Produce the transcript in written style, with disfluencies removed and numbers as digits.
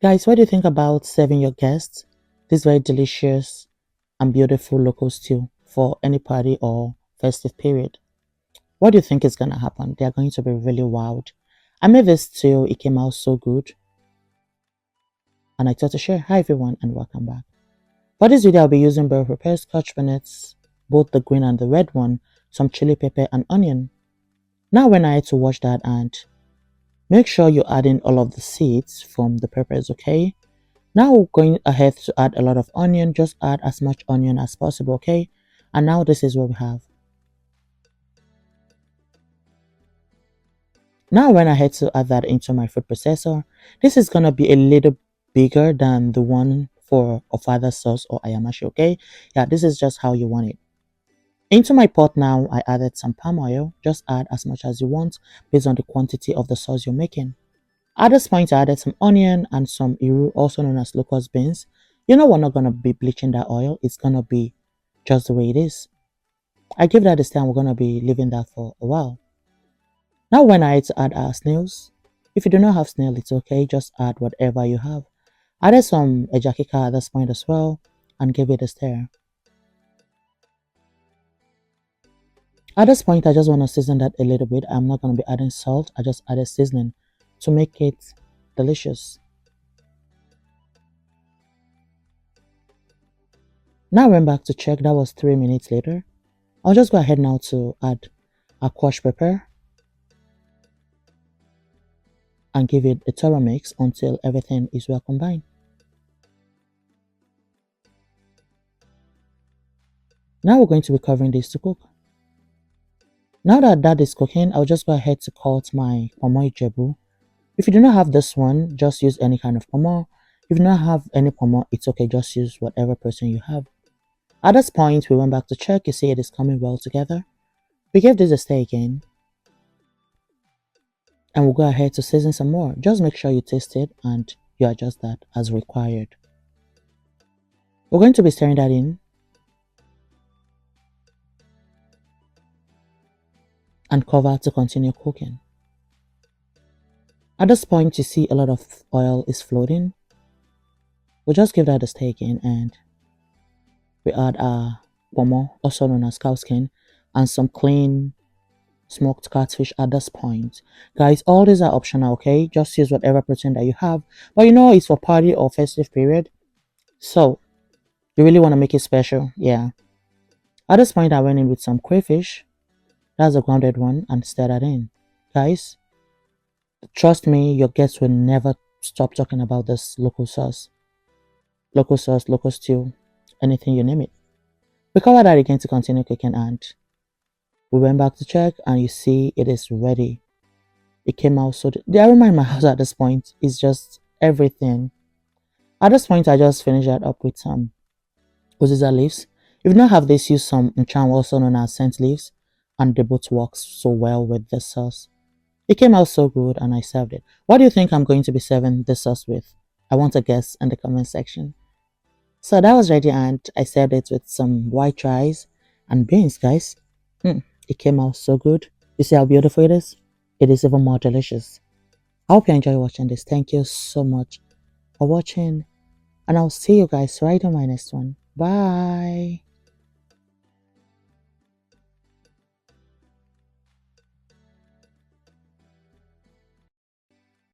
Guys, what do you think about serving your guests this very delicious and beautiful local stew for any party or festive period? What do you think is going to happen? They are going to be really wowed. I made this stew, it came out so good, and I thought to share. Hi everyone, and welcome back. For this video, I'll be using bell pepper, scotch bonnets, both the green and the red one, some chili pepper and onion. Now when I had to wash that, and make sure you add in all of the seeds from the peppers, okay? Now going ahead to add a lot of onion, just add as much onion as possible, okay? And now this is what we have. Now when I head to add that into my food processor, this is gonna be a little bigger than the one for ofada sauce or ayamashi, okay? Yeah, this is just how you want it. Into my pot now, I added some palm oil. Just add as much as you want based on the quantity of the sauce you're making. At this point, I added some onion and some iru, also known as locust beans. You know we're not gonna be bleaching that oil. It's gonna be just the way it is. I give that a stand. We're gonna be leaving that for a while. Now when I had to add our snails, if you do not have snail, it's okay. Just add whatever you have. Added some ejakika at this point as well and give it a stir. At this point, I just want to season that a little bit. I'm not going to be adding salt. I just added seasoning to make it delicious. Now I went back to check. That was 3 minutes later. I'll just go ahead now to add a crushed pepper and give it a thorough mix until everything is well combined. Now we're going to be covering this to cook. Now that that is cooking, I'll just go ahead to cut my pomo ijebu. If you do not have this one, just use any kind of pomo. If you do not have any pomo, it's okay. Just use whatever person you have. At this point, we went back to check. You see it is coming well together. We gave this a stir again. And we'll go ahead to season some more. Just make sure you taste it and you adjust that as required. We're going to be stirring that in and cover to continue cooking. At this point, you see a lot of oil is floating. We'll just give that a stir again and we add our pomo, also known as cow skin, and some clean smoked catfish at this point. Guys, all these are optional, okay? Just use whatever protein that you have. But you know it's for party or festive period. So, you really want to make it special, yeah. At this point, I went in with some crayfish. That's a grounded one and stir that in. Guys, trust me, your guests will never stop talking about this local sauce. Local sauce, local stew, anything you name it. We cover that again to continue cooking and we went back to check and you see it is ready. It came out so the aroma in my house at this point is just everything. At this point, I just finished that up with some uziza leaves. If you don't have this, use some mcham, also known as scent leaves, and they both work so well with this sauce. It came out so good and I served it. What do you think I'm going to be serving this sauce with? I want a guess in the comment section. So that was ready and I served it with some white rice and beans, guys. It came out so good. You see how beautiful it is? It is even more delicious. I hope you enjoy watching this. Thank you so much for watching and I'll see you guys right on my next one. Bye.